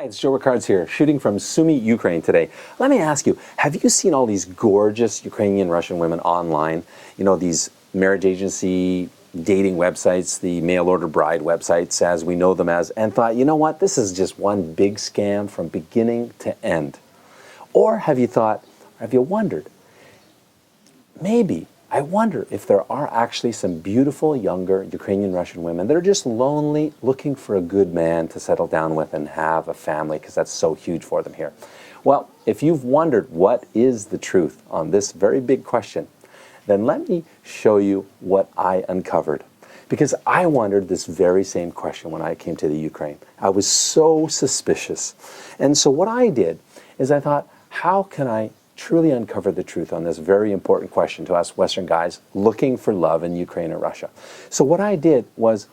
Hi, it's Joe Rickards here, shooting from Sumy, Ukraine today. Let me ask you, have you seen all these gorgeous Ukrainian Russian women online? You know, these marriage agency dating websites, the mail order bride websites as we know them as, and thought, you know what, this is just one big scam from beginning to end? Or have you thought, have you wondered, maybe, I wonder if there are actually some beautiful younger Ukrainian Russian women that are just lonely, looking for a good man to settle down with and have a family, because that's so huge for them here. Well, if you've wondered what is the truth on this very big question, then let me show you what I uncovered. Because I wondered this very same question when I came to the Ukraine. I was so suspicious. And so what I did is I thought, how can I truly uncover the truth on this very important question to us Western guys looking for love in Ukraine or Russia? So what I did was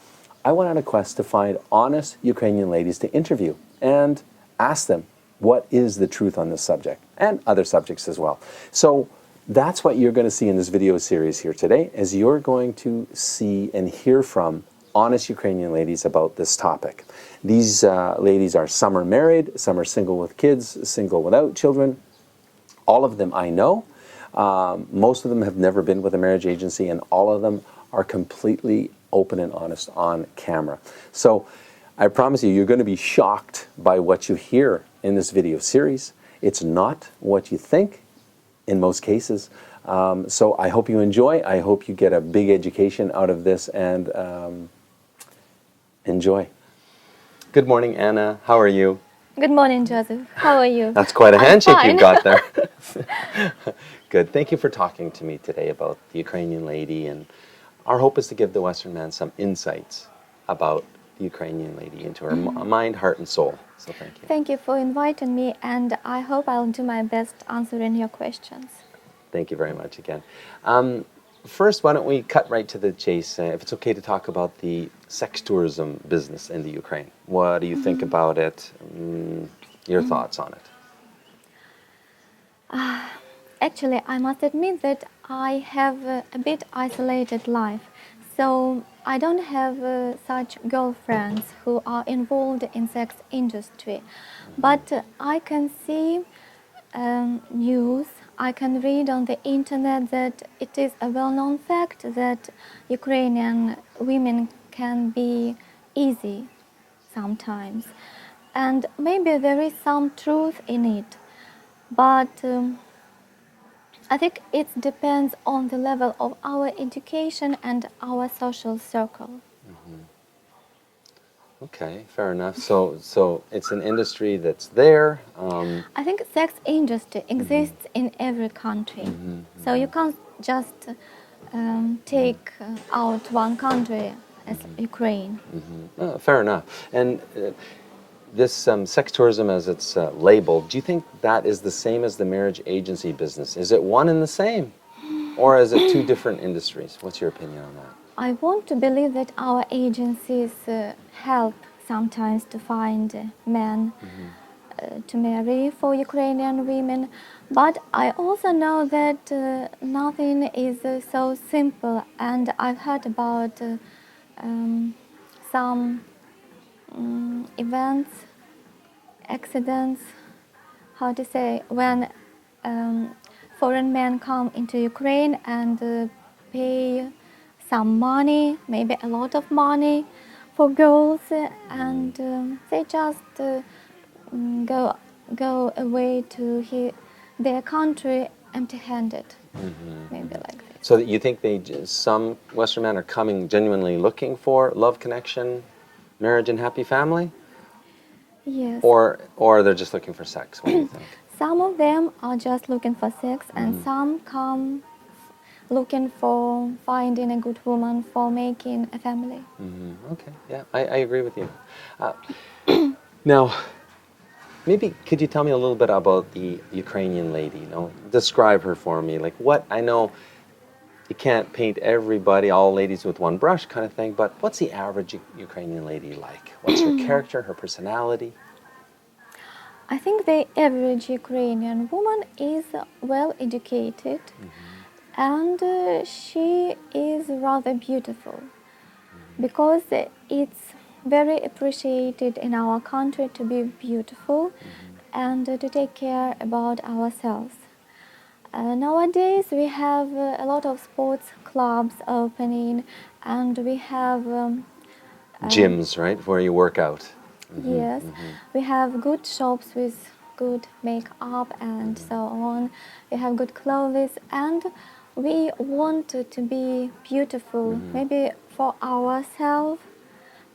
I went on a quest to find honest Ukrainian ladies to interview and ask them what is the truth on this subject and other subjects as well. So that's what you're going to see in this video series here today, is you're going to see and hear from honest Ukrainian ladies about this topic. These ladies are, some are married, some are single with kids, single without children. All of them I know. Most of them have never been with a marriage agency, and all of them are completely open and honest on camera. So I promise you, you're going to be shocked by what you hear in this video series. It's not what you think in most cases. So I hope you enjoy. I hope you get a big education out of this, and enjoy. Good morning, Anna. How are you? Good morning, Joseph. How are you? That's quite a handshake you've got there. Good. Thank you for talking to me today about the Ukrainian lady, and our hope is to give the Western man some insights about the Ukrainian lady into her mind, heart, and soul. So thank you. Thank you for inviting me, and I hope I'll do my best answering your questions. Thank you very much again. First, why don't we cut right to the chase, if it's okay to talk about the sex tourism business in the Ukraine. What do you think about it? Your thoughts on it? Actually, I must admit that I have a bit isolated life, so I don't have such girlfriends who are involved in sex industry. But I can see news, I can read on the internet that it is a well-known fact that Ukrainian women can be easy sometimes. And maybe there is some truth in it. But I think it depends on the level of our education and our social circle. Okay, fair enough. So it's an industry that's there. I think sex industry exists in every country. So you can't just take out one country as Ukraine. Fair enough. And this sex tourism, as it's labeled, do you think that is the same as the marriage agency business? Is it one and the same? Or is it two different industries? What's your opinion on that? I want to believe that our agencies help sometimes to find men to marry for Ukrainian women, but I also know that nothing is so simple, and I've heard about some events, accidents, how to say, when foreign men come into Ukraine and pay some money, maybe a lot of money, for girls, and they just go away to their country empty-handed, maybe like this. So you think some Western men are coming genuinely looking for love connection, marriage, and happy family? Yes. Or they're just looking for sex? What do you think? Some of them are just looking for sex, and some come looking for finding a good woman for making a family. Okay, yeah, I agree with you. Now, maybe could you tell me a little bit about the Ukrainian lady? Describe her for me. Like, what, I know you can't paint everybody, all ladies with one brush kind of thing, but what's the average Ukrainian lady like? What's her character, her personality? I think the average Ukrainian woman is well educated, and she is rather beautiful, because it's very appreciated in our country to be beautiful and to take care about ourselves. Nowadays we have a lot of sports clubs opening, and we have Gyms, right, where you work out. yes, we have good shops with good makeup and so on. We have good clothes, and we want to be beautiful, maybe for ourselves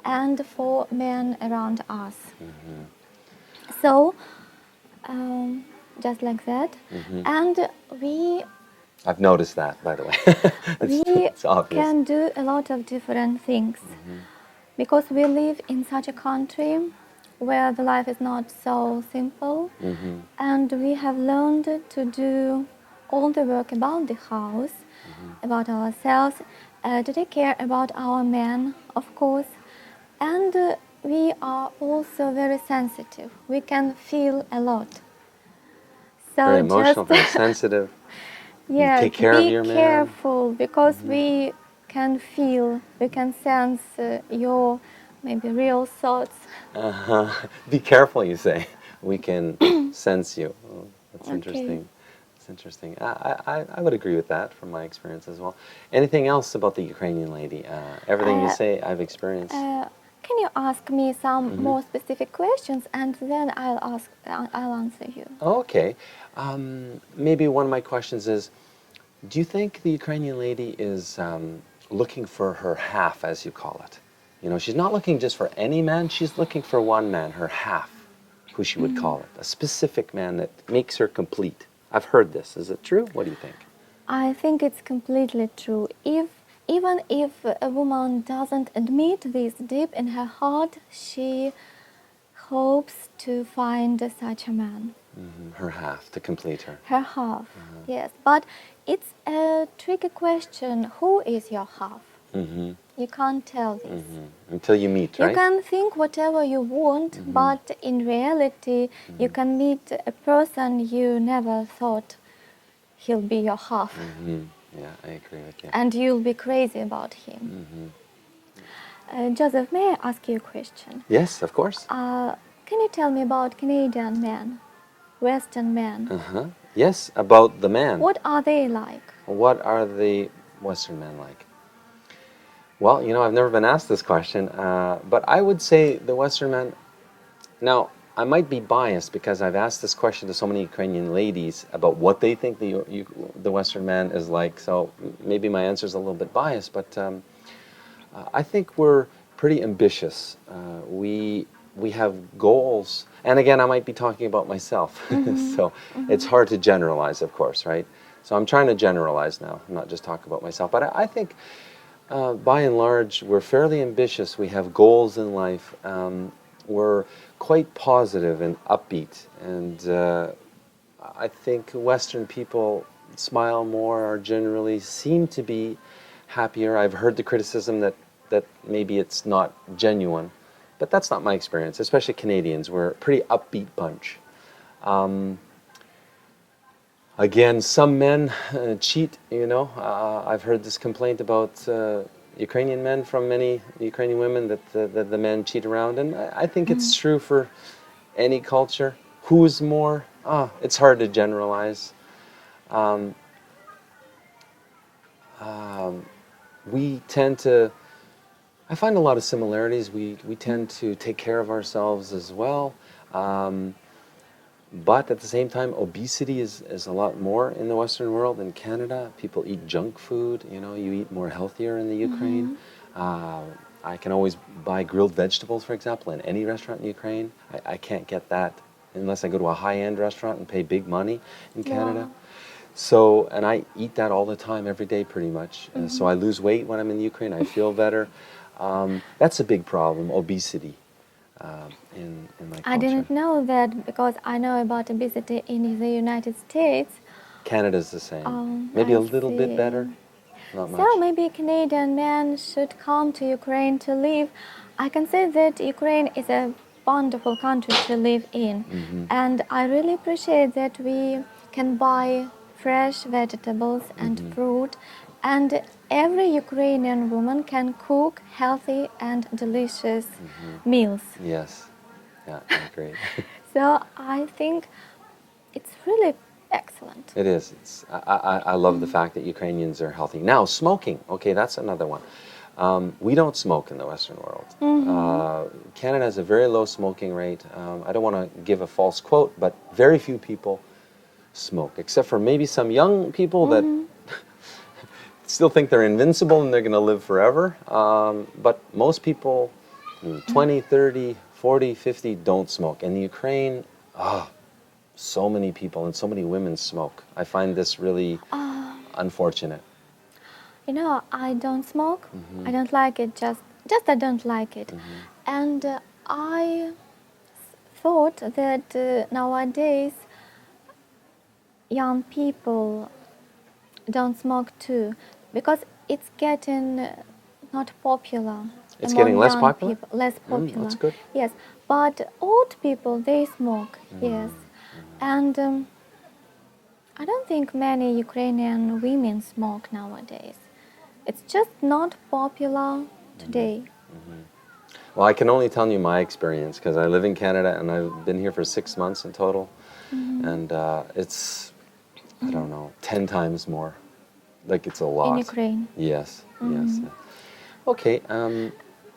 and for men around us. So, just like that, and we I've noticed that, by the way. we it's obvious. can do a lot of different things because we live in such a country where the life is not so simple, and we have learned to do all the work about the house, about ourselves, to take care about our men, of course, and we are also very sensitive. We can feel a lot. So Very emotional, just very sensitive. yeah, take care of be your man. careful because we can feel, we can sense your maybe real thoughts. Be careful, you say. We can sense you. Oh, that's Okay. interesting. That's interesting. I would agree with that from my experience as well. Anything else about the Ukrainian lady? Everything you say, I've experienced. Can you ask me some more specific questions, and then I'll answer you. Okay. Maybe one of my questions is, do you think the Ukrainian lady is looking for her half, as you call it? You know, she's not looking just for any man, she's looking for one man, her half, who she would call it, a specific man that makes her complete. I've heard this. Is it true? What do you think? I think it's completely true. Even if a woman doesn't admit this deep in her heart, she hopes to find such a man. Her half, to complete her. Her half, yes. But it's a tricky question. Who is your half? You can't tell this. Until you meet, You right? can think whatever you want, but in reality, you can meet a person you never thought he'll be your half, Yeah, I agree with you. and you'll be crazy about him. Joseph, may I ask you a question? Yes, of course. Can you tell me about Canadian men, Western men? Yes, about the man. What are they like? What are the Western men like? Well, you know, I've never been asked this question, but I would say the Western men. Now, I might be biased because I've asked this question to so many Ukrainian ladies about what they think the Western man is like. So maybe my answer is a little bit biased, but I think we're pretty ambitious. We have goals, and again, I might be talking about myself. So it's hard to generalize, of course, right? So I'm trying to generalize now, not just talk about myself. But I think, by and large, we're fairly ambitious. We have goals in life. We're quite positive and upbeat, and I think Western people smile more, or generally seem to be happier. I've heard the criticism that maybe it's not genuine, but that's not my experience. Especially Canadians, we're a pretty upbeat bunch. Again, some men cheat, you know. I've heard this complaint about Ukrainian men from many Ukrainian women that the men cheat around, and I think it's true for any culture. Who's more? It's hard to generalize. We tend to, I find a lot of similarities. We tend to take care of ourselves as well. But at the same time, obesity is a lot more in the Western world than Canada. People eat junk food. You know, you eat more healthier in the Ukraine. I can always buy grilled vegetables, for example, in any restaurant in Ukraine. I can't get that unless I go to a high-end restaurant and pay big money in Canada. Wow. So, and I eat that all the time, every day pretty much. So I lose weight when I'm in the Ukraine. I feel better. That's a big problem, obesity. In my culture. I didn't know that because I know about obesity in the United States. Canada's the same. Maybe a little bit see. better, not much. So maybe Canadian men should come to Ukraine to live. I can say that Ukraine is a wonderful country to live in, and I really appreciate that we can buy fresh vegetables and fruit, And every Ukrainian woman can cook healthy and delicious meals. Yes. Yeah, I agree. So I think it's really excellent. It is. I love the fact that Ukrainians are healthy. Now, smoking. Okay, that's another one. We don't smoke in the Western world. Canada has a very low smoking rate. I don't want to give a false quote, but very few people smoke, except for maybe some young people that still think they're invincible and they're going to live forever. But most people, 20, 30, 40, 50, don't smoke. In the Ukraine, so many people and so many women smoke. I find this really unfortunate. You know, I don't smoke. I don't like it. Just I don't like it. And I thought that nowadays young people don't smoke too, because it's getting not popular. It's among getting less young popular? people, less popular. That's good. Yes, but old people, they smoke. Yes, and I don't think many Ukrainian women smoke nowadays. It's just not popular today. Well, I can only tell you my experience because I live in Canada and I've been here for 6 months in total. And it's, I don't know, 10 times more. Like it's a lot. In Ukraine. Yes, yes. Okay,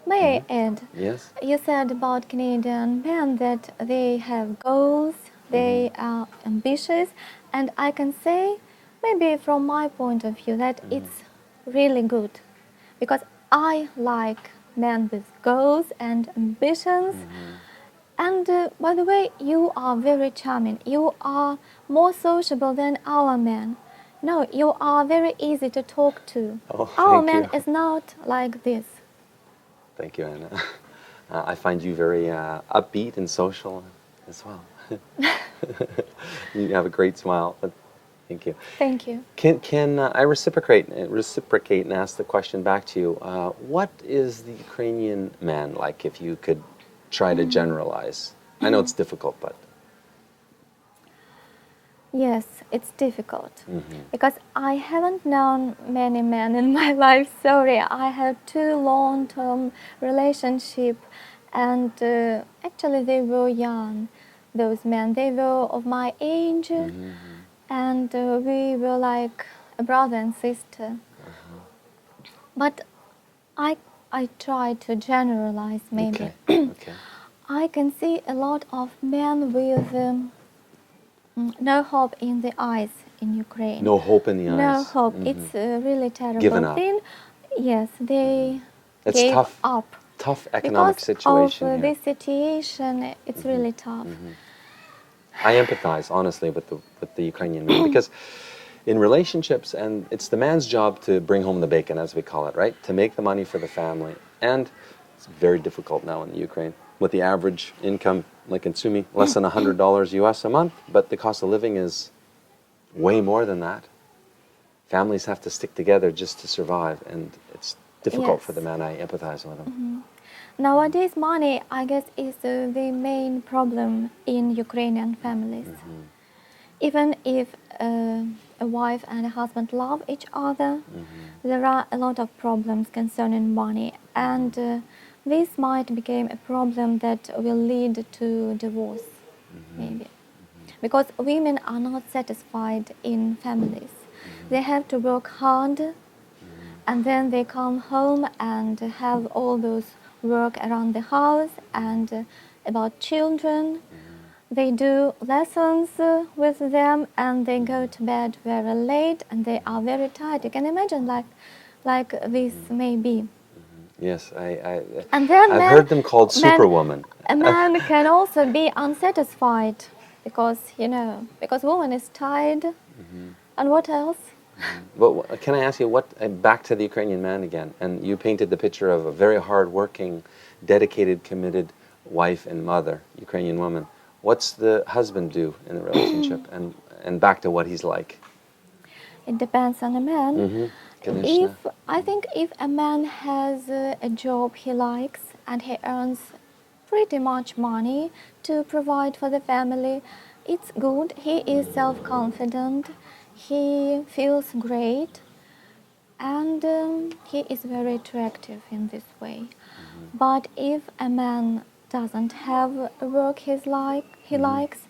May I add? yes. You said about Canadian men that they have goals, they are ambitious, and I can say, maybe from my point of view, that it's really good, because I like men with goals and ambitions. And by the way, you are very charming. You are more sociable than our men. No, you are very easy to talk to. Oh, Our thank man you. is not like this. Thank you, Anna. I find you very upbeat and social as well. You have a great smile. But thank you. Thank you. Can I reciprocate and ask the question back to you? What is the Ukrainian man like, if you could try to generalize? I know it's difficult, but Yes, it's difficult because I haven't known many men in my life. Sorry, I had 2 long-term relationship, and actually they were young. Those men, they were of my age, and we were like a brother and sister. But I try to generalize maybe. okay, okay. I can see a lot of men with no hope in the eyes in Ukraine. No hope in the eyes. No hope. It's a really terrible Given up. thing. Yes, they It's gave tough. up. Tough economic Because situation of here. this situation, it's really tough. I empathize honestly with the Ukrainian man because in relationships, and it's the man's job to bring home the bacon, as we call it, right? To make the money for the family, and it's very difficult now in the Ukraine with the average income, like in Sumy, less than $100 US a month, but the cost of living is way more than that. Families have to stick together just to survive, and it's difficult for the man. I empathize with him. Nowadays, money, I guess, is the main problem in Ukrainian families. Even if a wife and a husband love each other, there are a lot of problems concerning money, and this might become a problem that will lead to divorce, maybe. Because women are not satisfied in families. They have to work hard, and then they come home and have all those work around the house and about children. They do lessons with them, and they go to bed very late, and they are very tired. You can imagine like this may be. Yes, And then I've heard them called superwoman. A man can also be unsatisfied because, because woman is tired. And what else? But can I ask you, back to the Ukrainian man again, and you painted the picture of a very hard-working, dedicated, committed wife and mother, Ukrainian woman. What's the husband do in the relationship, and back to what he's like? It depends on the man. I think if a man has a job he likes and he earns pretty much money to provide for the family, it's good. He is self-confident. He feels great. and he is very attractive in this way. But if a man doesn't have a work he likes,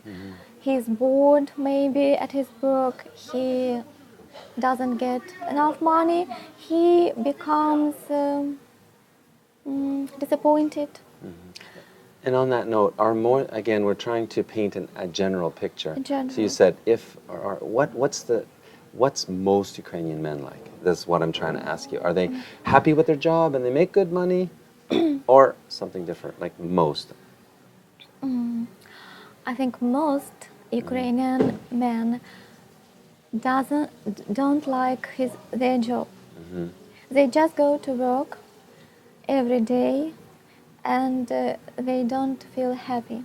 he's bored maybe at his work, he doesn't get enough money, he becomes disappointed. And on that note, again, we're trying to paint a general picture. A general. So you said, what's most Ukrainian men like? That's what I'm trying to ask you. Are they happy with their job and they make good money, or something different, like most? I think most Ukrainian men don't like their job. They just go to work every day, and they don't feel happy.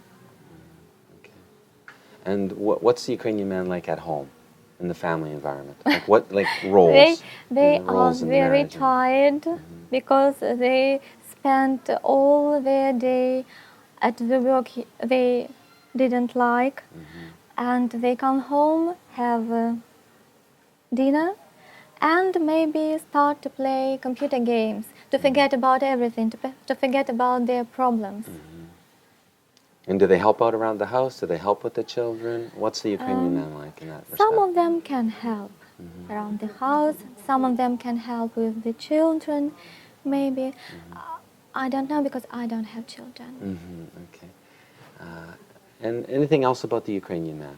Okay. And what's the Ukrainian man like at home, in the family environment? Like like roles? They are roles in very marriage tired because they spent all their day at the work they didn't like, and they come home, have dinner, and maybe start to play computer games, to forget about everything, to forget about their problems. And do they help out around the house? Do they help with the children? What's the Ukrainian man like in that respect? Some of them can help around the house, some of them can help with the children, maybe. I don't know because I don't have children. Okay. And anything else about the Ukrainian man?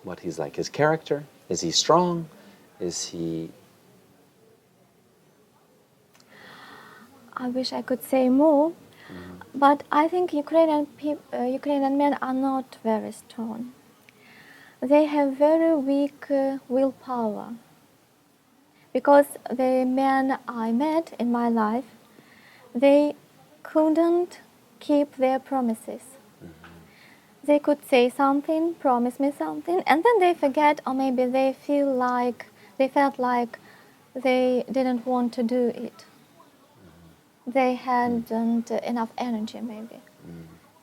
What he's like? His character? Is he strong? Is he... I wish I could say more, but I think Ukrainian men are not very strong. They have very weak willpower, because the men I met in my life, they couldn't keep their promises. They could say something, promise me something, and then they forget, or maybe they felt like they didn't want to do it. They hadn't enough energy, maybe,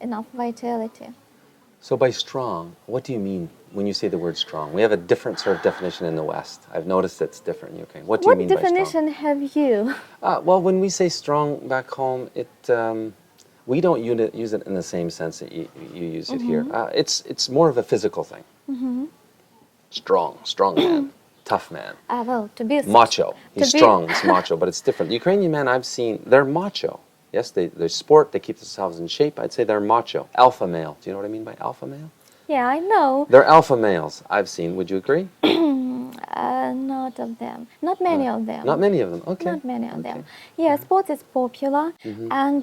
enough vitality. So by strong, what do you mean when you say the word strong? We have a different sort of definition in the West. I've noticed it's different in Ukraine. What do you mean by strong? What definition have you? Well, when we say strong back home, we don't use it in the same sense that you use it here. It's more of a physical thing. Strong man, tough man. Well, to be Macho. He's strong, he's macho, but it's different. The Ukrainian men I've seen, they're macho. Yes, they sport, they keep themselves in shape. I'd say they're macho. Alpha male. Do you know what I mean by alpha male? Yeah, I know. They're alpha males, I've seen. Would you agree? Not of them. Not many of them. Not many of them, okay. Not many of them. Yeah, sports is popular, and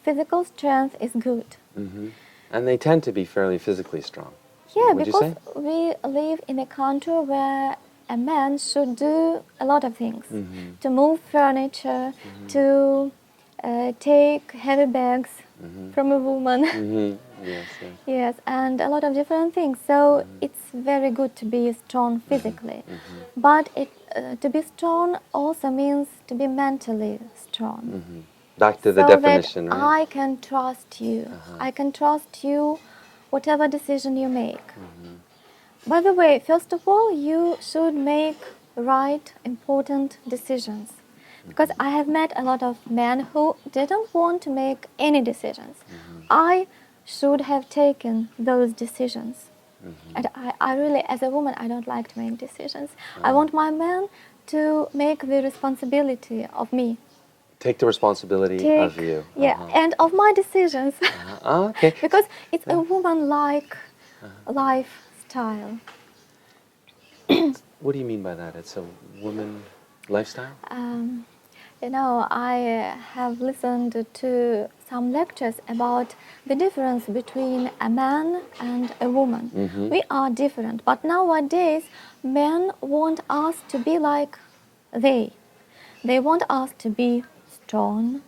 physical strength is good. And they tend to be fairly physically strong. Yeah, would because you say? we live in a country where a man should do a lot of things. To move furniture, to take heavy bags from a woman. Yes, yes. Yes, and a lot of different things. So it's very good to be strong physically. But to be strong also means to be mentally strong. Back to the So definition, that right? I can trust you. I can trust you whatever decision you make. By the way, first of all, you should make right, important decisions. Because I have met a lot of men who didn't want to make any decisions. I should have taken those decisions. And I really, as a woman, I don't like to make decisions. I want my man to make the responsibility of me. Take the responsibility of you. Yeah, and of my decisions. Okay. Because it's a woman-like lifestyle. What do you mean by that? It's a woman lifestyle? You know, I have listened to some lectures about the difference between a man and a woman. We are different, but nowadays men want us to be like they. They want us to be strong,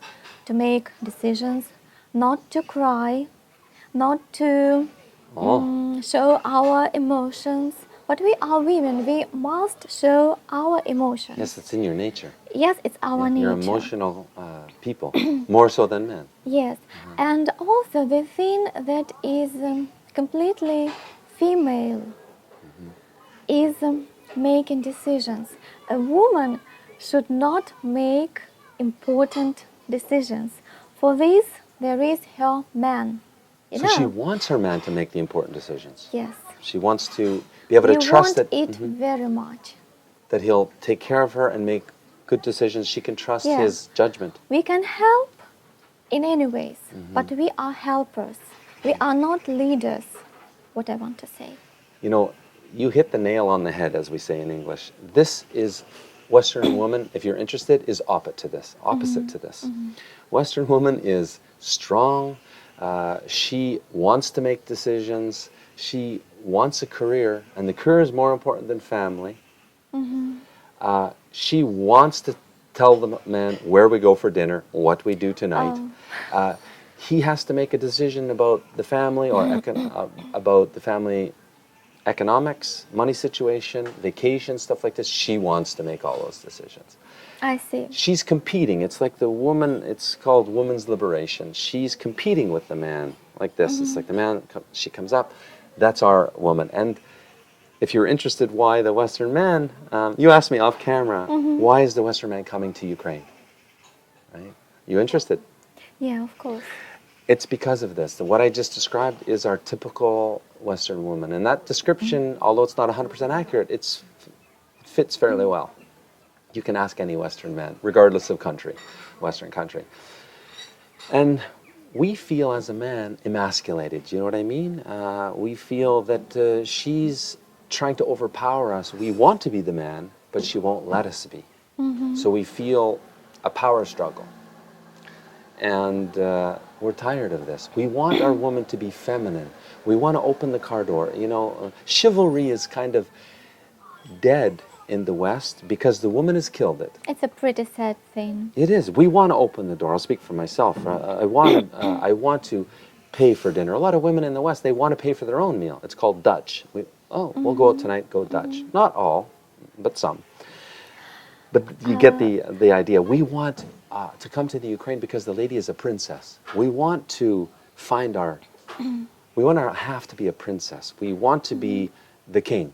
to make decisions, not to cry, not to show our emotions. But we are women, we must show our emotions. Yes, it's in your nature. Yes, it's our nature. You're emotional people, more so than men. Yes, and also the thing that is completely female is making decisions. a woman should not make important decisions. For this, there is her man. You So she know? wants her man to make the important decisions. Yes. She wants to be able to We trust want that it very much. that he'll take care of her and make good decisions. She can trust Yeah. his judgment. We can help in any ways, but we are helpers. We are not leaders, what I want to say. You know, you hit the nail on the head, as we say in English. This is Western woman, if you're interested, is opposite to this. Western woman is strong. She wants to make decisions. She wants a career, and the career is more important than family. She wants to tell the man where we go for dinner, what we do tonight. He has to make a decision about the family or about the family economics, money situation, vacation, stuff like this. She wants to make all those decisions. I see. She's competing. It's like the woman, it's called woman's liberation. She's competing with the man like this. It's like the man, she comes up, that's our woman. And if you're interested why the Western man, you asked me off camera, why is the Western man coming to Ukraine? Right? You interested? Yeah, of course. It's because of this. What I just described is our typical Western woman. And that description, although it's not 100% accurate, it fits fairly well. You can ask any Western man, regardless of country, Western country. And we feel as a man emasculated. Do you know what I mean? We feel that she's trying to overpower us. We want to be the man, but she won't let us be. So we feel a power struggle. And we're tired of this. We want our woman to be feminine. We want to open the car door. You know, chivalry is kind of dead in the West because the woman has killed it. It's a pretty sad thing. It is. We want to open the door. I'll speak for myself. I want to pay for dinner. A lot of women in the West, they want to pay for their own meal. It's called Dutch. We'll go out tonight, go Dutch. Not all, but some. But you get the idea. We want to come to the Ukraine because the lady is a princess. We want to find we want our half to be a princess. We want to be the king.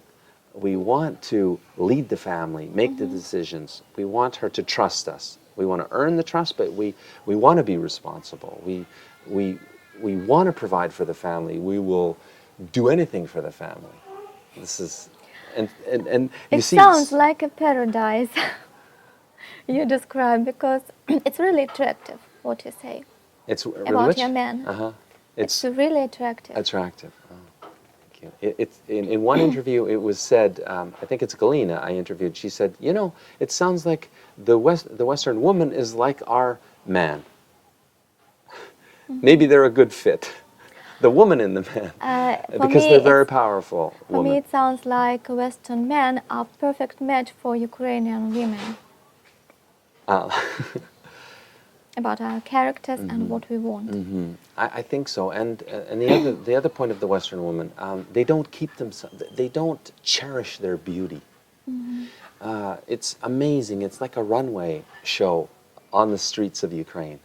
We want to lead the family, make the decisions. We want her to trust us. We want to earn the trust, but we want to be responsible. We want to provide for the family. We will do anything for the family. This is, and you It see, sounds like a paradise you describe, because it's really attractive what you say it's really about rich. your man. It's really attractive. attractive. Oh, thank you. It's in one interview. It was said. I think it's Galina I interviewed. She said, "You know, it sounds like the Western woman is like our man. Maybe they're a good fit, the woman and the man, because they're very powerful For women." me, it sounds like Western men are perfect match for Ukrainian women. About our characters and what we want. I think so, and the other point of the Western woman, they don't keep themselves. They don't cherish their beauty. It's amazing. It's like a runway show on the streets of Ukraine.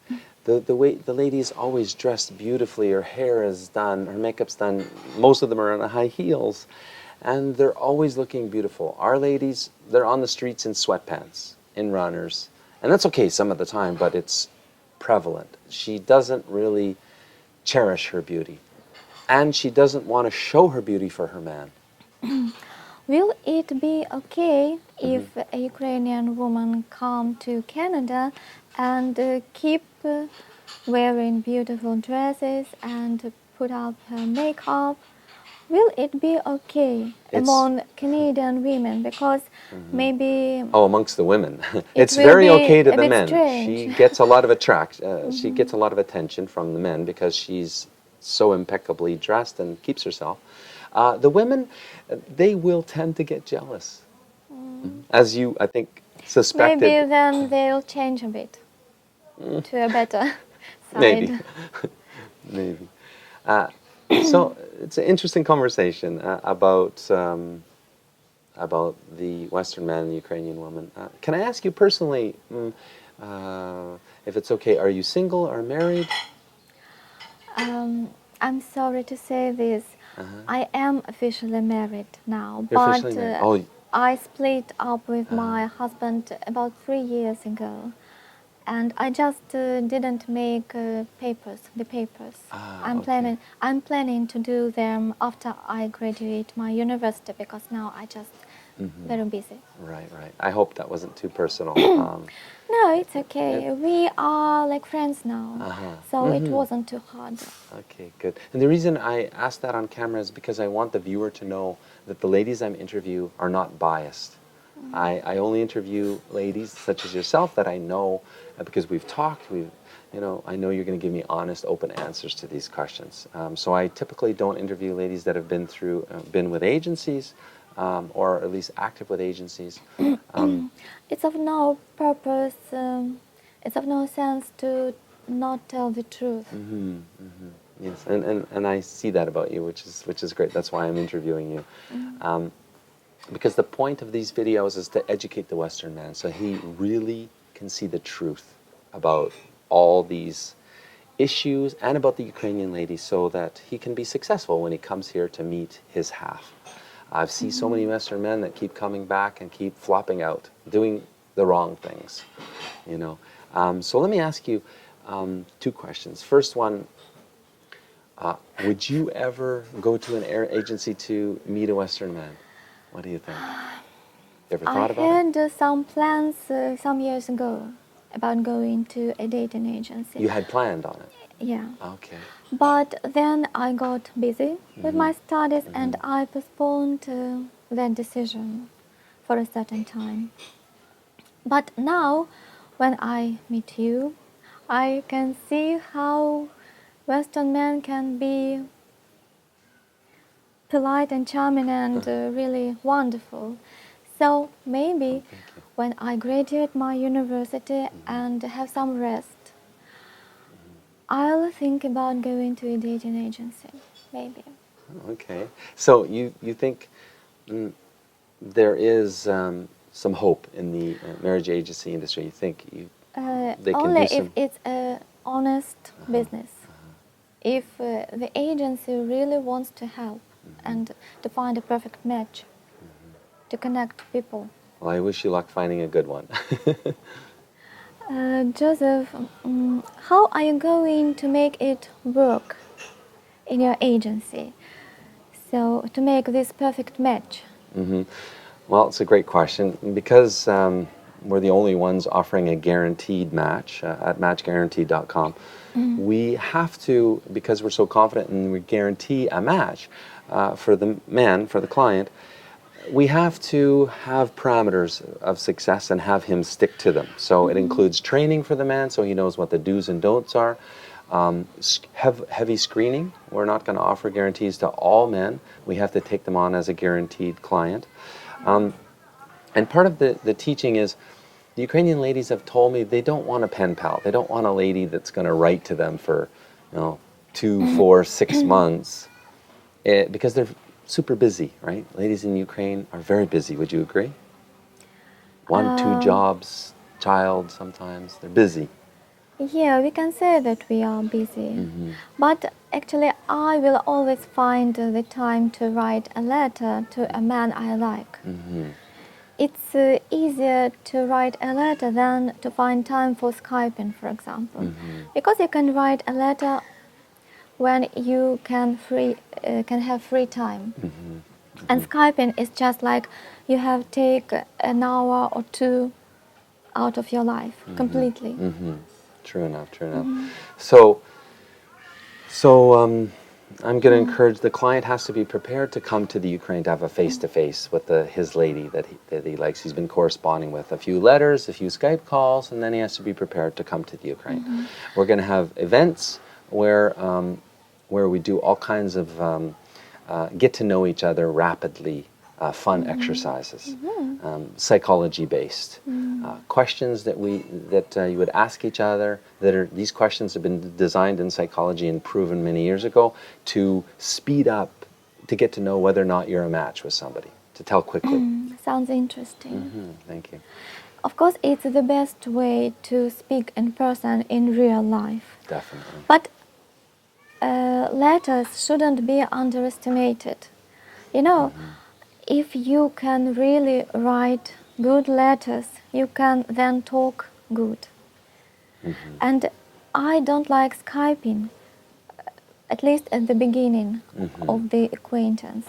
The way the lady is always dressed beautifully. Her hair is done. Her makeup's done. Most of them are on high heels, and they're always looking beautiful. Our ladies, they're on the streets in sweatpants, in runners, and that's okay some of the time, but it's prevalent. She doesn't really cherish her beauty, and she doesn't want to show her beauty for her man. Will it be okay if a Ukrainian woman come to Canada and keep wearing beautiful dresses and put up her makeup? Will it be okay among Canadian women? Because maybe amongst the women, it's will very be okay to a the bit men. strange. She gets a lot of she gets a lot of attention from the men because she's so impeccably dressed and keeps herself. The women, they will tend to get jealous, as you, I think, suspected. maybe then they'll change a bit to a better side. Maybe, maybe. So it's an interesting conversation about the Western man and the Ukrainian woman. Can I ask you personally, if it's okay, are you single or married? I'm sorry to say this. I am officially married now, You're but officially married. I split up with my husband about 3 years ago, and I just didn't make the papers. Okay. I'm planning to do them after I graduate my university, because now I just very busy. Right, right. I hope that wasn't too personal. No, it's okay. We are like friends now, so it wasn't too hard. Okay, good. And the reason I ask that on camera is because I want the viewer to know that the ladies I'm interviewing are not biased. I only interview ladies such as yourself that I know because we've talked. I know you're going to give me honest, open answers to these questions. So I typically don't interview ladies that have been with agencies, or at least active with agencies. It's of no purpose, it's of no sense to not tell the truth. Yes, and I see that about you, which is great. That's why I'm interviewing you. Because the point of these videos is to educate the Western man so he really can see the truth about all these issues and about the Ukrainian lady so that he can be successful when he comes here to meet his half. I've seen so many Western men that keep coming back and keep flopping out, doing the wrong things, So let me ask you two questions. First one, would you ever go to an agency to meet a Western man? What do you think? You ever thought about it? I had some plans some years ago about going to a dating agency. You had planned on it? Yeah. Okay. But then I got busy with my studies and I postponed that decision for a certain time. But now, when I meet you, I can see how Western men can be polite and charming and really wonderful. So maybe when I graduate my university and have some rest, I'll think about going to a dating agency, maybe. Okay. So you think there is some hope in the marriage agency industry? You think they can Only do if some... it's an honest business. If the agency really wants to help and to find a perfect match, to connect people. Well, I wish you luck finding a good one. Joseph, how are you going to make it work in your agency? So, to make this perfect match? Well, it's a great question. Because we're the only ones offering a guaranteed match at matchguaranteed.com, we have to, because we're so confident and we guarantee a match for the man, for the client, we have to have parameters of success and have him stick to them. So it includes training for the man so he knows what the do's and don'ts are. Heavy screening. We're not going to offer guarantees to all men. We have to take them on as a guaranteed client. And part of the teaching is the Ukrainian ladies have told me they don't want a pen pal. They don't want a lady that's going to write to them for 2, 4, 6 months because they're super busy, right? Ladies in Ukraine are very busy. Would you agree? 1, 2 jobs, child sometimes. They're busy. Yeah, we can say that we are busy. But actually, I will always find the time to write a letter to a man I like. It's easier to write a letter than to find time for Skyping, for example. Because you can write a letter when you can have free time. And Skyping is just like you have take an hour or 2 out of your life completely. True enough, true enough. So I'm going to encourage the client has to be prepared to come to the Ukraine to have a face-to-face with his lady that he likes. He's been corresponding with, a few letters, a few Skype calls, and then he has to be prepared to come to the Ukraine. We're going to have events where we do all kinds of get to know each other rapidly, fun exercises, psychology-based. Questions that you would ask each other. These questions have been designed in psychology and proven many years ago to speed up, to get to know whether or not you're a match with somebody, to tell quickly. Sounds interesting. Thank you. Of course, it's the best way to speak in person in real life. Definitely. But letters shouldn't be underestimated. if you can really write good letters, you can then talk good. And I don't like Skyping, at least at the beginning of the acquaintance,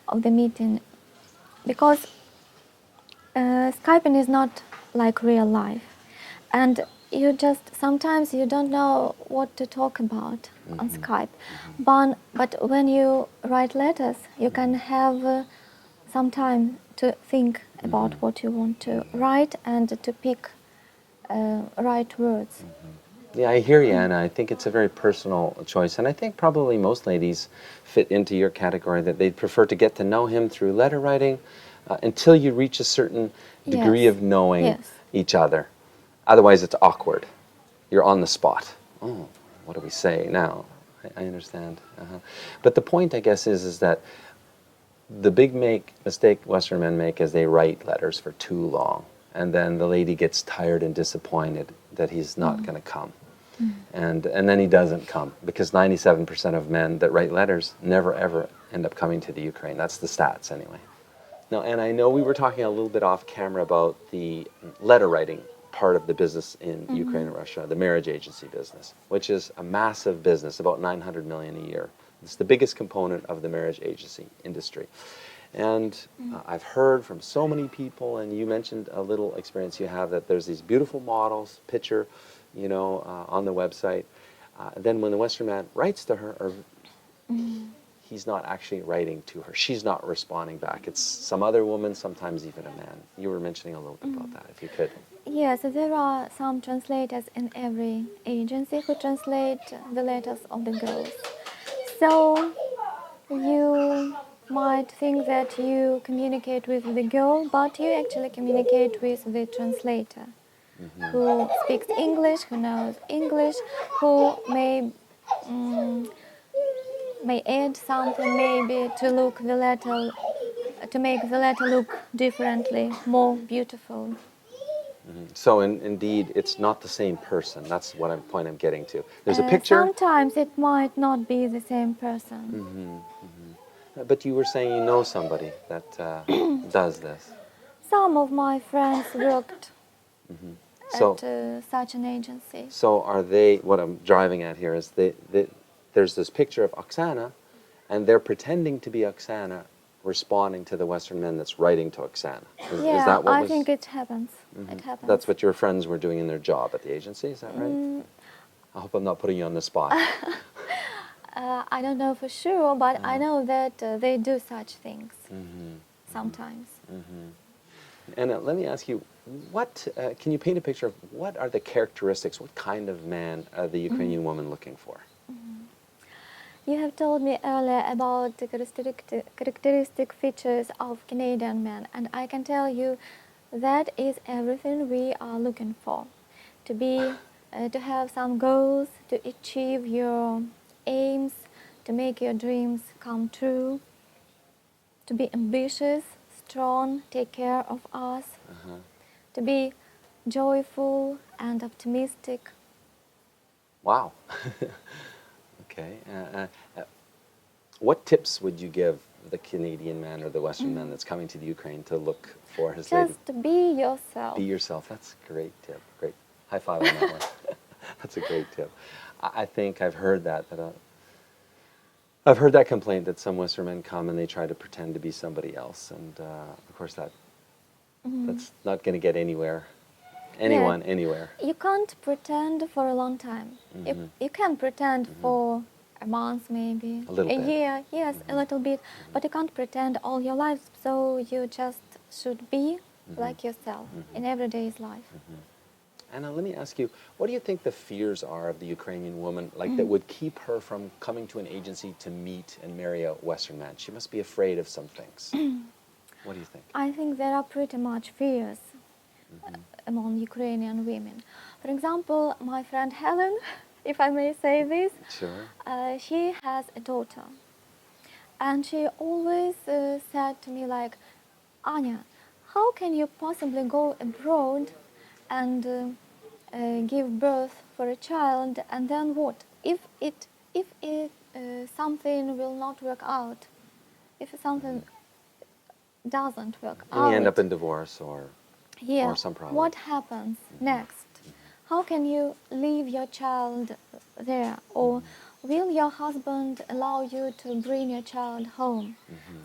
of the meeting, because Skyping is not like real life, and you just sometimes you don't know what to talk about on Skype. But when you write letters, you can have some time to think about what you want to write and to pick right words. Yeah, I hear you, Anna. I think it's a very personal choice, and I think probably most ladies fit into your category that they'd prefer to get to know him through letter writing until you reach a certain degree Yes. of knowing Yes. each other. Otherwise, it's awkward. You're on the spot. Oh, what do we say now? I understand. But the point, I guess, is that the big mistake Western men make is they write letters for too long, and then the lady gets tired and disappointed that he's not going to come. And then he doesn't come, because 97% of men that write letters never ever end up coming to the Ukraine. That's the stats anyway. Now, and I know we were talking a little bit off camera about the letter writing part of the business in Ukraine and Russia, the marriage agency business, which is a massive business, about 900 million a year. It's the biggest component of the marriage agency industry. And I've heard from so many people, and you mentioned a little experience you have, that there's these beautiful models, picture, on the website. Then when the Western man writes to her, he's not actually writing to her. She's not responding back. It's some other woman, sometimes even a man. You were mentioning a little bit about that, if you could. Yes, there are some translators in every agency who translate the letters of the girls. So you might think that you communicate with the girl, but you actually communicate with the translator, who speaks English, who knows English, who may add something, maybe to make the letter look differently, more beautiful. So indeed, it's not the same person. That's what point I'm getting to. There's a picture. Sometimes it might not be the same person. But you were saying you know somebody that does this. Some of my friends worked So, at such an agency. so are they, what I'm driving at here is there's this picture of Oksana, and they're pretending to be Oksana, responding to the Western men that's writing to Oksana. Is that what I was? think it happens. It happens. That's what your friends were doing in their job at the agency, is that right? I hope I'm not putting you on the spot. I don't know for sure, but I know that they do such things sometimes. And let me ask you, what can you paint a picture of what are the characteristics, what kind of man are the Ukrainian woman looking for? You have told me earlier about the characteristic features of Canadian men, and I can tell you that is everything we are looking for. To have some goals, to achieve your aims, to make your dreams come true, to be ambitious, strong, take care of us, to be joyful and optimistic. Wow. Okay. What tips would you give the Canadian man or the Western man that's coming to the Ukraine to look for his lady? Just be yourself. Be yourself. That's a great tip. Great. High five on that one. That's a great tip. I think I've heard that. I've heard that complaint that some Western men come and they try to pretend to be somebody else, and of course that's not going to get anywhere. Anywhere. You can't pretend for a long time. You can pretend for a month, maybe A little bit. year, yes, a little bit, but you can't pretend all your life. So you just should be like yourself in everyday's life. Anna, let me ask you, what do you think the fears are of the Ukrainian woman, like that would keep her from coming to an agency to meet and marry a Western man? She must be afraid of some things. What do you think? I think there are pretty much fears among Ukrainian women. For example, my friend Helen, if I may say this, Sure. she has a daughter, and she always said to me like, Anya, how can you possibly go abroad and give birth for a child, and then what? If something will not work out, if something doesn't work And you end out, up in divorce or some problem. what happens next? How can you leave your child there? Or will your husband allow you to bring your child home?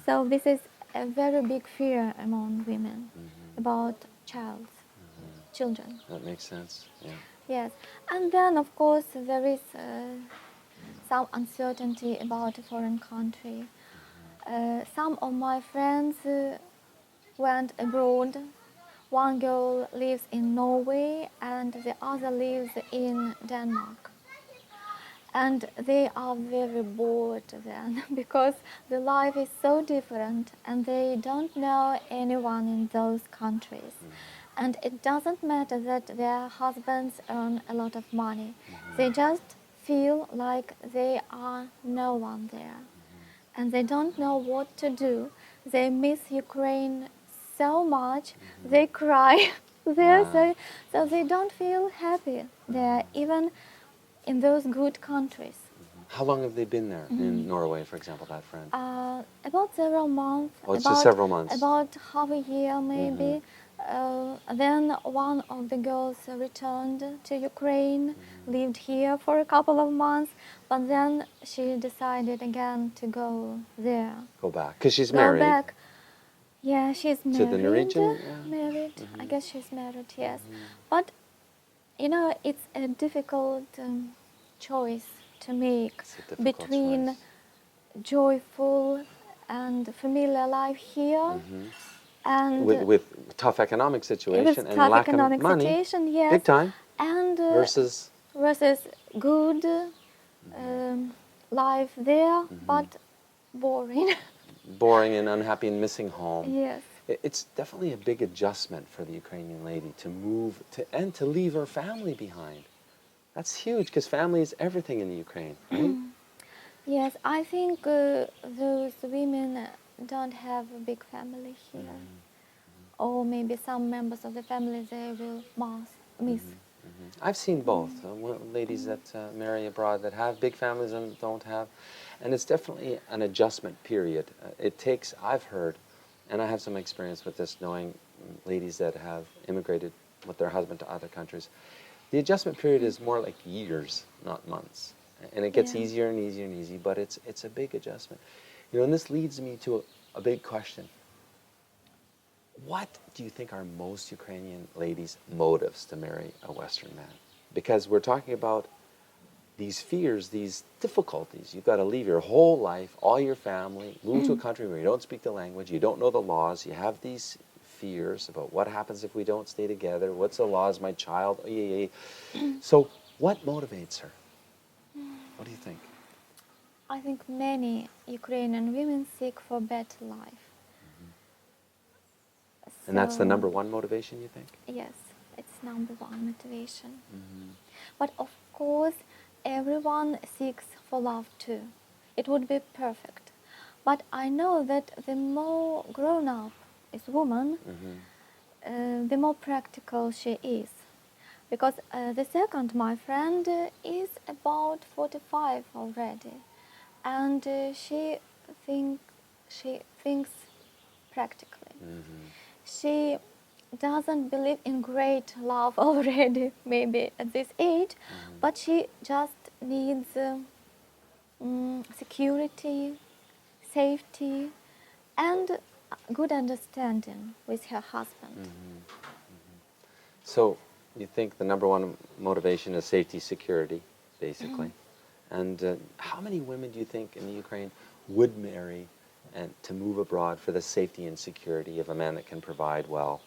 So this is a very big fear among women about children. That makes sense. Yeah. Yes, and then of course there is some uncertainty about a foreign country. Some of my friends went abroad. One girl lives in Norway and the other lives in Denmark. And they are very bored then because the life is so different and they don't know anyone in those countries. And it doesn't matter that their husbands earn a lot of money. They just feel like they are no one there. And they don't know what to do. They miss Ukraine so much. They cry there, so they don't feel happy there, even in those good countries. How long have they been there in Norway, for example, that friend? About several months. Oh, it's just several months. About half a year, maybe. Then one of the girls returned to Ukraine, lived here for a couple of months, but then she decided again to go there. Go back. Because she's Go married. back. Yeah, she's married. To the Norwegian? Married. I guess she's married, yes. But, you know, it's a difficult choice to make It's a difficult between choice. joyful and familiar life here and With tough economic situation and tough lack economic of money. situation, yes, Big time. and Versus good life there, but boring. boring and unhappy and missing home. Yes. It's definitely a big adjustment for the Ukrainian lady to move and to leave her family behind. That's huge because family is everything in the Ukraine, right? Yes, I think those women don't have a big family here. Or maybe some members of the family they will miss. I've seen both. Ladies that marry abroad that have big families and don't have. And it's definitely an adjustment period. It takes, I've heard, and I have some experience with this, knowing ladies that have immigrated with their husband to other countries. The adjustment period is more like years, not months. And it gets easier and easier and easier, but it's a big adjustment. You know, and this leads me to a big question. What do you think are most Ukrainian ladies' motives to marry a Western man? Because we're talking about these fears, these difficulties. You've got to leave your whole life, all your family, move to a country where you don't speak the language, you don't know the laws, you have these fears about what happens if we don't stay together, what's the laws, my child, So what motivates her? What do you think? I think many Ukrainian women seek for better life. And that's the So, number one motivation, you think? Yes, it's number one motivation. But of course, everyone seeks for love too. It would be perfect. But I know that the more grown up is woman, the more practical she is. Because the second, my friend, is about 45 already, and she thinks practically. She doesn't believe in great love already, maybe at this age, but she just needs security, safety, and good understanding with her husband. So you think the number one motivation is safety, security, basically. And how many women do you think in the Ukraine would marry and to move abroad for the safety and security of a man that can provide well?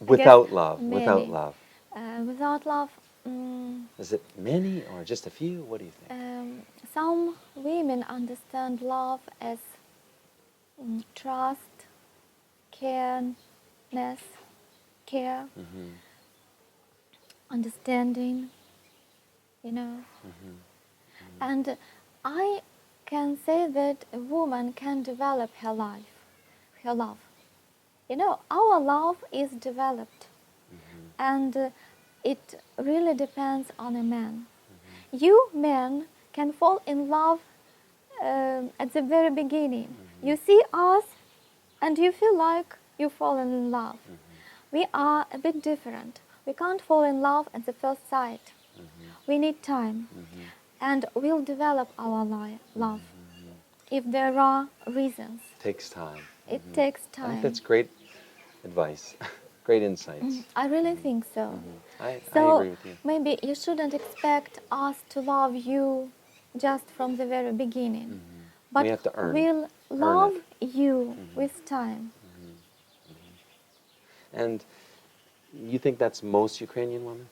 Without love, without Many. love. Without love, Is it many or just a few? What do you think? some women understand love as trust, careness, care, understanding, you know. And I can say that a woman can develop her love. You know, our love is developed, and it really depends on a man. You men can fall in love at the very beginning. You see us and you feel like you fall in love. We are a bit different. We can't fall in love at the first sight. We need time, and we'll develop our love if there are reasons. Takes time. It takes I think time. that's great advice, great insights. I really think so. I So agree with you. maybe you shouldn't expect us to love you just from the very beginning. But We have to earn we'll love you with time. And you think that's most Ukrainian women?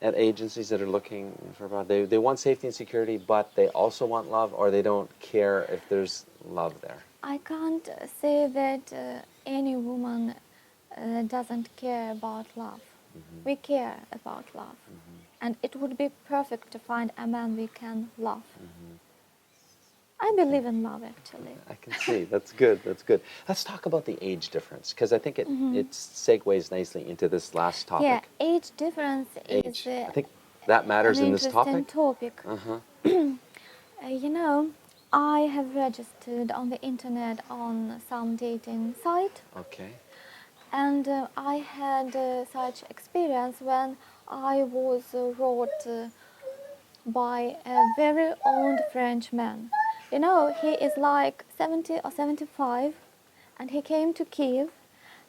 At agencies that are looking for about, they want safety and security, but they also want love, or they don't care if there's love there? I can't say that any woman doesn't care about love. We care about love. And it would be perfect to find a man we can love. I believe in love, actually. I can see. That's good. That's good. Let's talk about the age difference, because I think it segues nicely into this last topic. Yeah, age difference Age. is I think that matters an in this interesting topic. topic. You know, I have registered on the internet on some dating site, Okay. and I had such experience when I was wrote by a very old French man. You know, he is like 70 or 75, and he came to Kiev,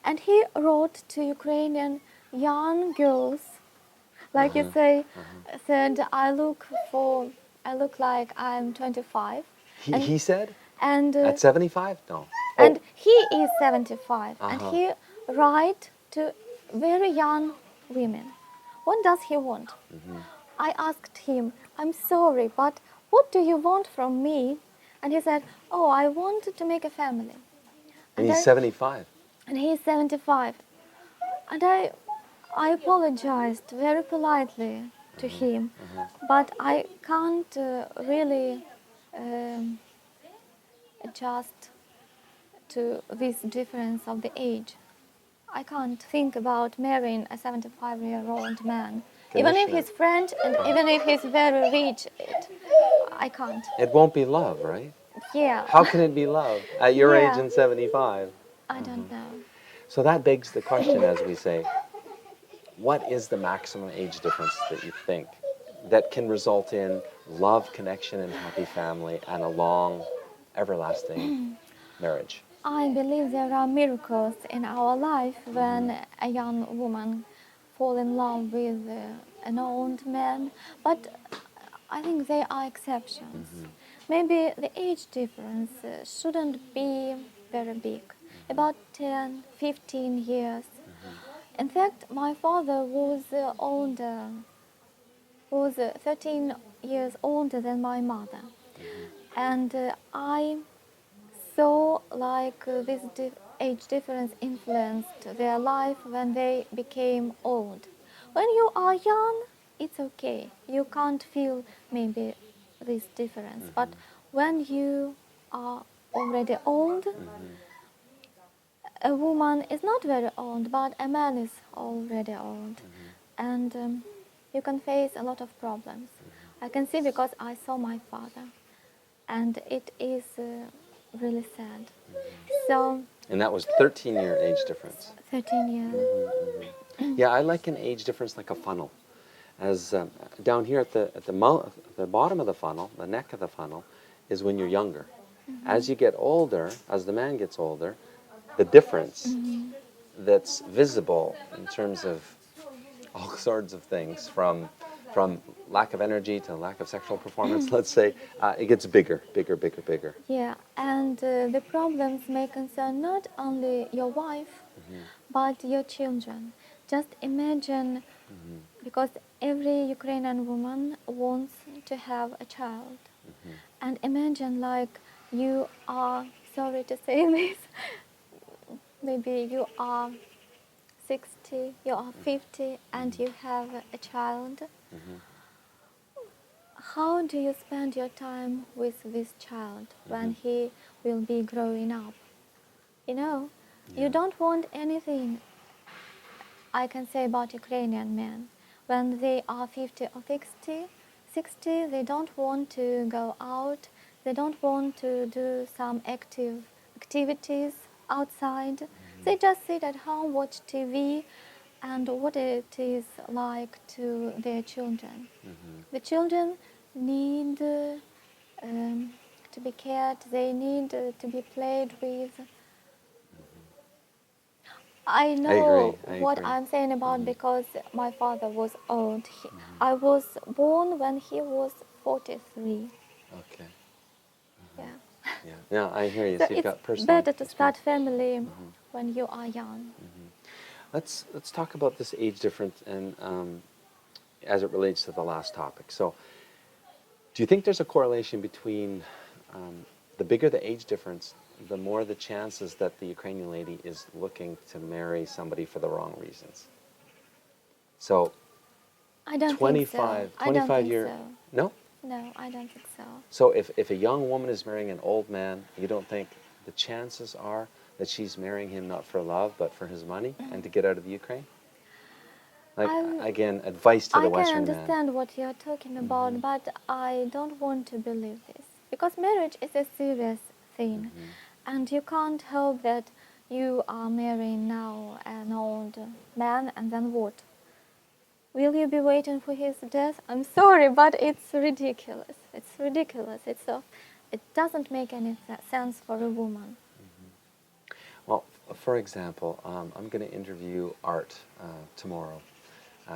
and he wrote to Ukrainian young girls, like you say, said, I look like I'm 25. And- He said? And At 75? No. and he is 75, and Uh-huh. he write to very young women. What does he want? I asked him, I'm sorry, but what do you want from me? And he said, oh, I want to make a family. And he's I- 75. And he is 75. And I apologized very politely to him, but I can't really um, adjust to this difference of the age. I can't think about marrying a 75-year-old man. Even if he's French and even if he's very rich, I can't. It won't be love, right? Yeah. How can it be love at your Yeah. age and 75? I don't know. So that begs the question, as we say, what is the maximum age difference that you think that can result in love, connection, and happy family and a long, everlasting marriage? I believe there are miracles in our life when a young woman fall in love with an old man, but I think they are exceptions. Maybe the age difference shouldn't be very big, about 10, 15 years. In fact, my father was older, was 13 years older than my mother, and I saw like this age difference influenced their life when they became old. When you are young, it's okay. You can't feel maybe this difference. But when you are already old, a woman is not very old, but a man is already old. And you can face a lot of problems. I can see because I saw my father. And it is really sad. So, And that was 13-year age difference. 13 years. Yeah, I like an age difference like a funnel. As down here at the bottom of the funnel, the neck of the funnel, is when you're younger. As you get older, as the man gets older, the difference that's visible in terms of all sorts of things, from lack of energy to lack of sexual performance, let's say, it gets bigger. Yeah, and the problems may concern not only your wife, but your children. Just imagine, because every Ukrainian woman wants to have a child. And imagine like you are, sorry to say this, maybe you are 60, you are 50, and you have a child. How do you spend your time with this child when he will be growing up? You know, you don't want anything, I can say, about Ukrainian men. When they are 50 or 60, they don't want to go out, they don't want to do some activities. outside. They just sit at home, watch TV, and what it is like to their children. The children need to be cared, they need to be played with. I know I what agree. I'm saying about because my father was old. I was born when he was 43. Okay. Yeah. Yeah. Yeah, I hear you. So So you've it's got personal better to start experience. family when you are young. Let's talk about this age difference and as it relates to the last topic. So, do you think there's a correlation between the bigger the age difference, the more the chances that the Ukrainian lady is looking to marry somebody for the wrong reasons? So, I don't think so. I don't 25 think year, so. no? No, I don't think so. So if a young woman is marrying an old man, you don't think the chances are that she's marrying him not for love, but for his money and to get out of the Ukraine? Like, I again, advice to the I can Western man. understand what you're talking about, but I don't want to believe this because marriage is a serious thing, and you can't hope that you are marrying now an old man and then what? Will you be waiting for his death? I'm sorry, but it's ridiculous. It's ridiculous. It doesn't make any sense for a woman. Well, for example, I'm going to interview Art tomorrow.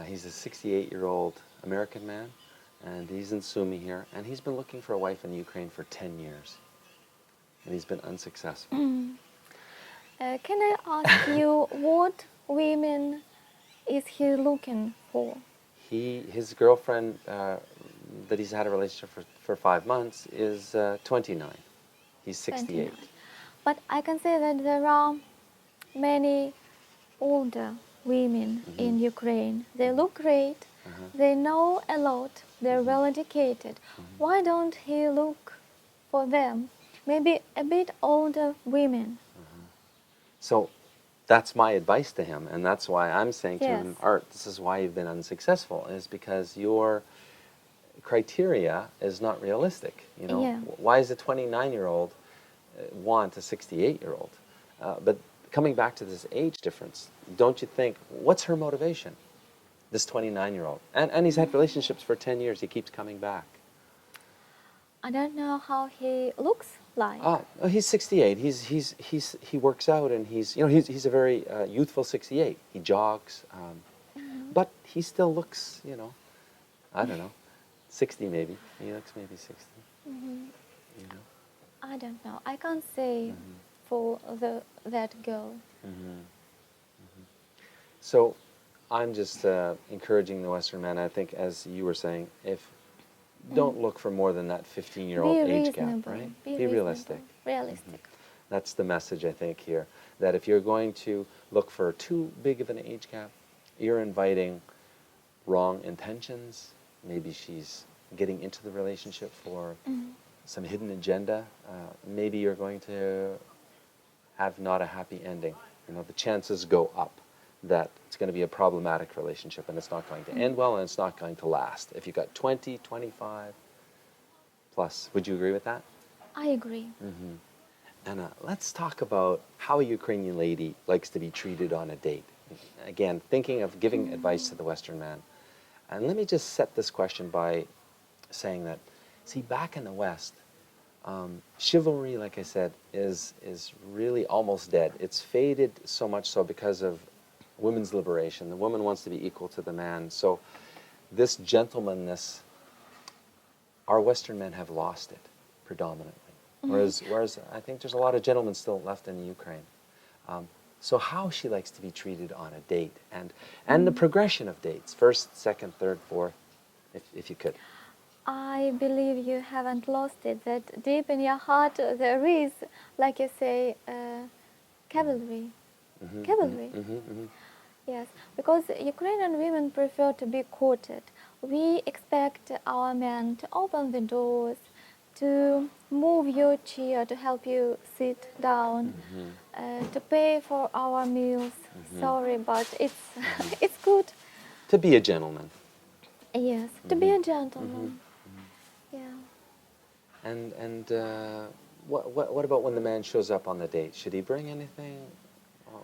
He's a 68-year-old American man, and he's in Sumy here, and he's been looking for a wife in Ukraine for 10 years, and he's been unsuccessful. Can I ask you what women is he looking for? His girlfriend that he's had a relationship for 5 months is 29. He's 68. 29. But I can say that there are many older women in Ukraine. They look great, they know a lot, they're well educated. Why don't he look for them? Maybe a bit older women. So that's my advice to him, and that's why I'm saying to Yes. him, Art, this is why you've been unsuccessful, is because your criteria is not realistic. You know, Yeah. why does a 29-year-old want a 68-year-old? But coming back to this age difference, don't you think, what's her motivation? This 29-year-old, and he's had relationships for 10 years. He keeps coming back. I don't know how he looks like. Oh, he's 68. He works out, and he's a very youthful 68. He jogs, but he still looks, I don't know, 60 maybe. He looks maybe 60. You know. I don't know. I can't say for that girl. So, I'm just encouraging the Western man. I think, as you were saying, don't look for more than that 15-year-old Be age gap, reasonable. right? Be realistic. Realistic. That's the message, I think, here. That if you're going to look for too big of an age gap, you're inviting wrong intentions. Maybe she's getting into the relationship for some hidden agenda. Maybe you're going to have not a happy ending. The chances go up that it's going to be a problematic relationship, and it's not going to end well, and it's not going to last. If you've got 20, 25 plus, would you agree with that? I agree. And let's talk about how a Ukrainian lady likes to be treated on a date. Again, thinking of giving advice to the Western man. And let me just set this question by saying that, see, back in the West, chivalry, like I said, is really almost dead. It's faded so much so because of women's liberation. The woman wants to be equal to the man. So this gentlemanness, our Western men have lost it predominantly. Whereas I think there's a lot of gentlemen still left in the Ukraine. So how she likes to be treated on a date, and the progression of dates, first, second, third, fourth, if you could. I believe you haven't lost it, that deep in your heart there is, like you say, cavalry. Cavalry. Yes, because Ukrainian women prefer to be courted. We expect our men to open the doors, to move your chair, to help you sit down, to pay for our meals. Sorry, but it's good. To be a gentleman. Yes, to be a gentleman. Yeah. And What about when the man shows up on the date? Should he bring anything?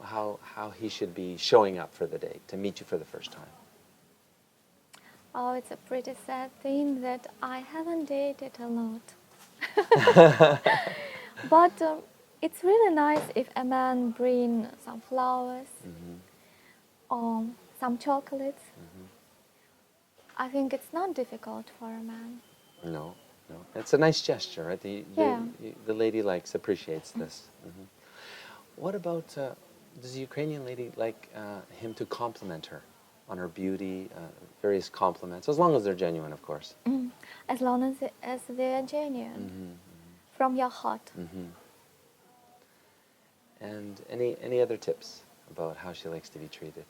How he should be showing up for the date to meet you for the first time? Oh, it's a pretty sad thing that I haven't dated a lot. But it's really nice if a man bring some flowers or some chocolates. I think it's not difficult for a man. No, no. It's a nice gesture, right? Yeah. The lady appreciates this. What about, does the Ukrainian lady like him to compliment her on her beauty, various compliments, as long as they're genuine, of course? As long as they are genuine, from your heart. And any other tips about how she likes to be treated?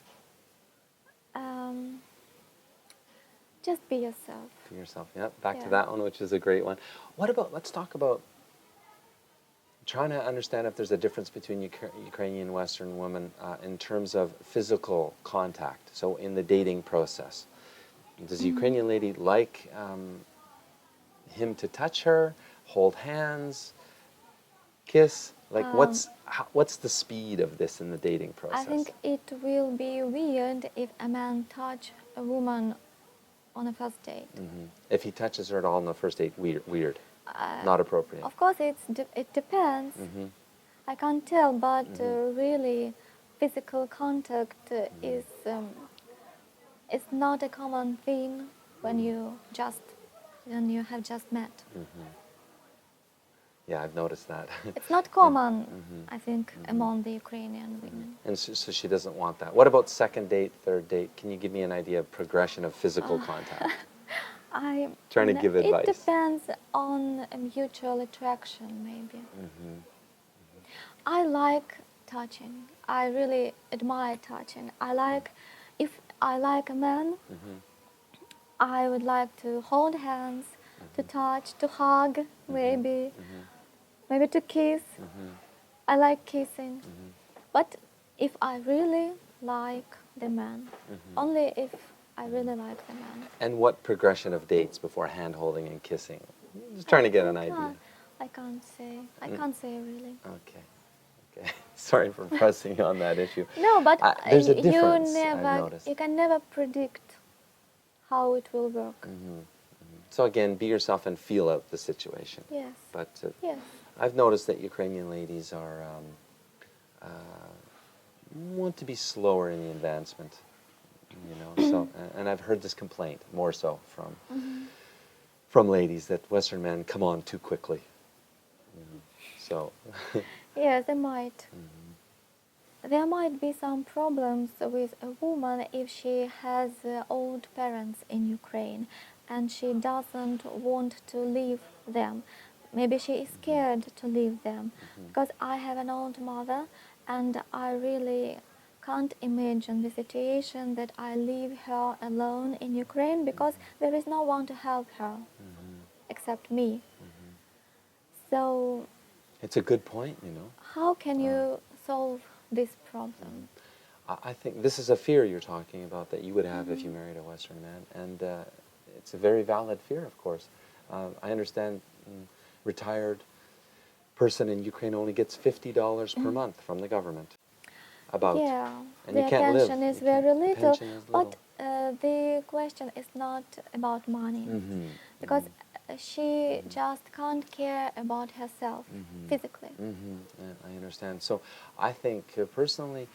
Just be yourself. To yourself, yeah. Back to Yeah. that one, which is a great one. What about, let's talk about trying to understand if there's a difference between Ukrainian and Western women in terms of physical contact. So in the dating process, does the Ukrainian lady like him to touch her, hold hands, kiss? Like what's the speed of this in the dating process? I think it will be weird if a man touch a woman on a first date. If he touches her at all on the first date, weird. Not appropriate. Of course, it depends. I can't tell, but really, physical contact is not a common thing when you have just met. Yeah, I've noticed that. It's not common, I think, among the Ukrainian women. And so she doesn't want that. What about second date, third date? Can you give me an idea of progression of physical contact? Trying to give advice. It depends on a mutual attraction, maybe. I like touching. I really admire touching. If I like a man, I would like to hold hands, to touch, to hug, maybe to kiss. I like kissing. But if I really like the man, only if I really like the man. And what progression of dates before hand holding and kissing? Just trying to get an idea. I can't say. I can't say really. Okay. Sorry for pressing you on that issue. No, but there's a difference, I've noticed. you can never predict how it will work. So again, be yourself and feel out the situation. Yes. But Yes. I've noticed that Ukrainian ladies are want to be slower in the advancement. So and I've heard this complaint more so from ladies that Western men come on too quickly. So. Yes, they might. There might be some problems with a woman if she has old parents in Ukraine and she doesn't want to leave them. Maybe she is scared to leave them. Because I have an old mother and I really can't imagine the situation that I leave her alone in Ukraine because there is no one to help her except me. So it's a good point, how can you solve this problem? I think this is a fear you're talking about that you would have if you married a Western man, and it's a very valid fear, of course. I understand retired person in Ukraine only gets $50 per month from the government. Yeah, and their you can't pension live. is very little, Pension is but the question is not about money, because she just can't care about herself physically. I understand. So I think personally,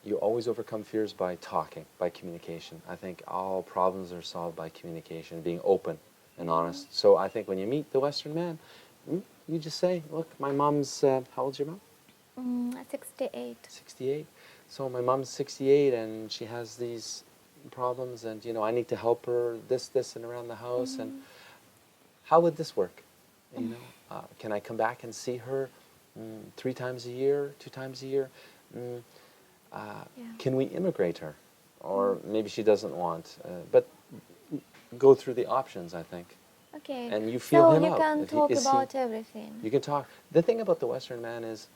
you always overcome fears by talking, by communication. I think all problems are solved by communication, being open and honest. So I think when you meet the Western man, you just say, look, my mom's, how old's your mom? 68. 68. So my mom's 68 and she has these problems and, I need to help her this and around the house. And how would this work? Can I come back and see her 3 times a year, 2 times a year? Can we immigrate her? Or maybe she doesn't want, but go through the options, I think. Okay. And you feel him so you out. can talk about everything. You can talk. The thing about the Western man is,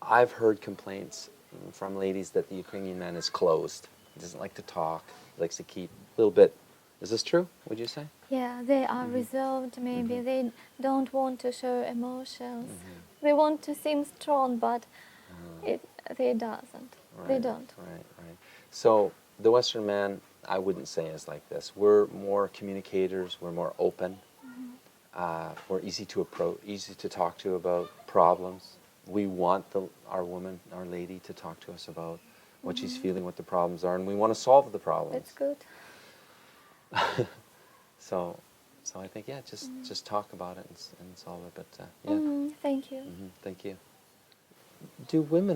I've heard complaints from ladies that the Ukrainian man is closed. He doesn't like to talk. He likes to keep a little bit Is this true, would you say? Yeah, they are reserved. Maybe they don't want to show emotions. They want to seem strong, but they doesn't. They don't. Right. So the Western man, I wouldn't say is like this. We're more communicators. We're more open. We're easy to approach, easy to talk to about problems. We want our woman, our lady, to talk to us about what she's feeling, what the problems are, and we want to solve the problems. That's good. So I think, yeah, just talk about it and solve it. But yeah. Thank you. Thank you.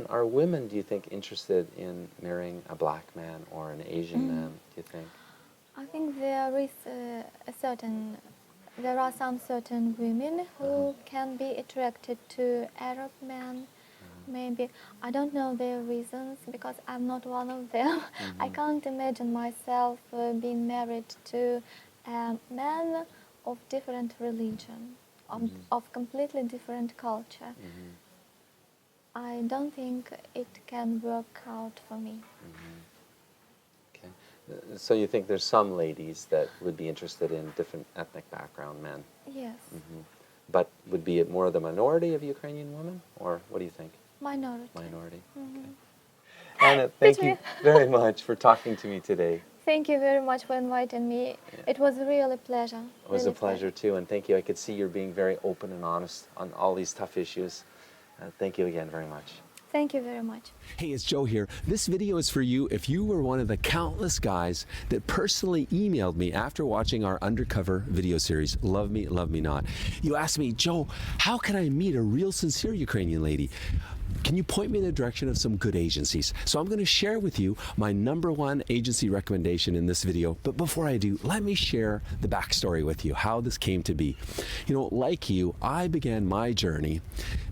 Are women, do you think, interested in marrying a black man or an Asian man, do you think? I think there is there are some certain women who can be attracted to Arab men. Maybe. I don't know their reasons because I'm not one of them. I can't imagine myself being married to a man of different religion, of completely different culture. I don't think it can work out for me. Okay. So you think there's some ladies that would be interested in different ethnic background men? Yes. But would be it more the minority of Ukrainian women, or what do you think? Minority. Minority. Okay. Anna, thank you very much for talking to me today. Thank you very much for inviting me. Yeah. It was really a pleasure. It was a pleasure too, and thank you. I could see you're being very open and honest on all these tough issues. Thank you again very much. Thank you very much. Hey, it's Joe here. This video is for you if you were one of the countless guys that personally emailed me after watching our undercover video series, Love Me Not. You asked me, Joe, how can I meet a real sincere Ukrainian lady? Can you point me in the direction of some good agencies? So I'm going to share with you my #1 agency recommendation in this video. But before I do, let me share the backstory with you, how this came to be. You know, like you, I began my journey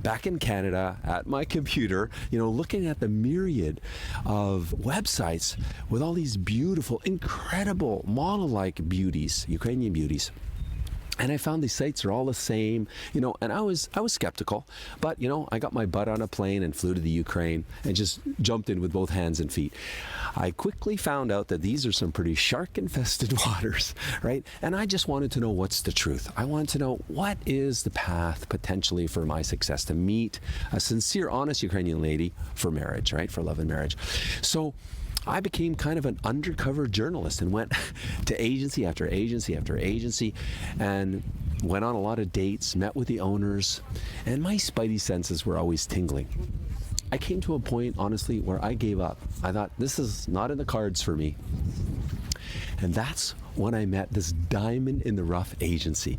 back in Canada at my computer, looking at the myriad of websites with all these beautiful, incredible model-like beauties, Ukrainian beauties. And I found these sites are all the same, and I was skeptical, but I got my butt on a plane and flew to the Ukraine and just jumped in with both hands and feet. I quickly found out that these are some pretty shark-infested waters, right? And I just wanted to know what's the truth. I wanted to know what is the path potentially for my success to meet a sincere, honest Ukrainian lady for marriage, right? For love and marriage. So I became kind of an undercover journalist and went to agency after agency after agency and went on a lot of dates, met with the owners, and my spidey senses were always tingling. I came to a point, honestly, where I gave up. I thought, this is not in the cards for me. And that's when I met this diamond in the rough agency.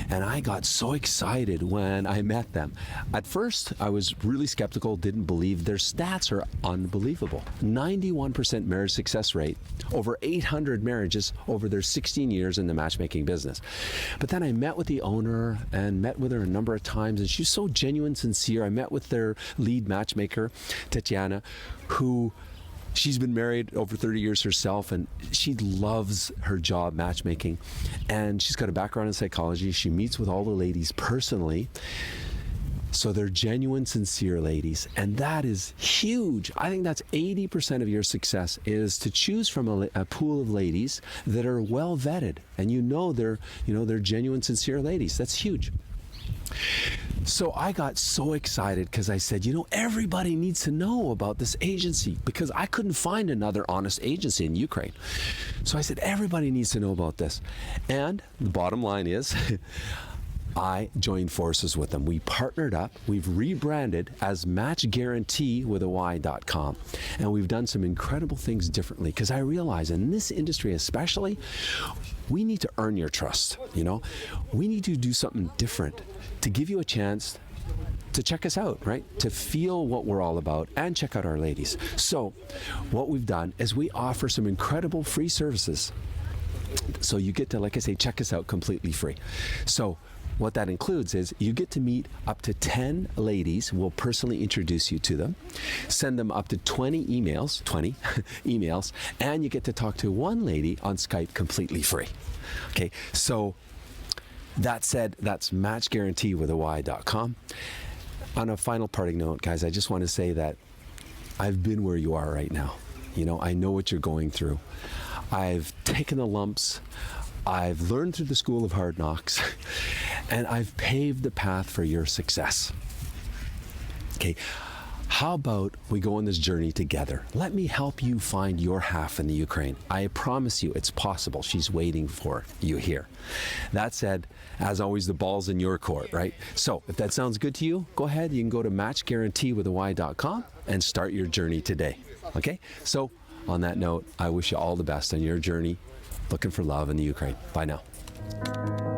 And I got so excited when I met them. At first, I was really skeptical, didn't believe. Their stats are unbelievable. 91% marriage success rate, over 800 marriages over their 16 years in the matchmaking business. But then I met with the owner and met with her a number of times, and she's so genuine, sincere. I met with their lead matchmaker, Tatiana, who she's been married over 30 years herself, and she loves her job matchmaking. And she's got a background in psychology. She meets with all the ladies personally. So they're genuine, sincere ladies. And that is huge. I think that's 80% of your success is to choose from a pool of ladies that are well vetted. And they're genuine, sincere ladies. That's huge. So I got so excited because I said, everybody needs to know about this agency, because I couldn't find another honest agency in Ukraine. So I said, everybody needs to know about this. And the bottom line is, I joined forces with them. We partnered up. We've rebranded as matchguarantee.com. And we've done some incredible things differently, because I realize in this industry especially, we need to earn your trust. We need to do something different to give you a chance to check us out, right? To feel what we're all about and check out our ladies. So what we've done is we offer some incredible free services. So you get to, like I say, check us out completely free. So what that includes is you get to meet up to 10 ladies. We'll personally introduce you to them, send them up to 20 emails, and you get to talk to one lady on Skype completely free. Okay, so that said, that's matchguarantee.com. On a final parting note, guys, I just want to say that I've been where you are right now. I know what you're going through. I've taken the lumps, I've learned through the school of hard knocks, and I've paved the path for your success. Okay, how about we go on this journey together? Let me help you find your half in the Ukraine. I promise you it's possible. She's waiting for you here. That said, as always, the ball's in your court, right? So if that sounds good to you, go ahead. You can go to matchguaranteewithany.com and start your journey today. Okay? So on that note, I wish you all the best on your journey looking for love in the Ukraine. Bye now.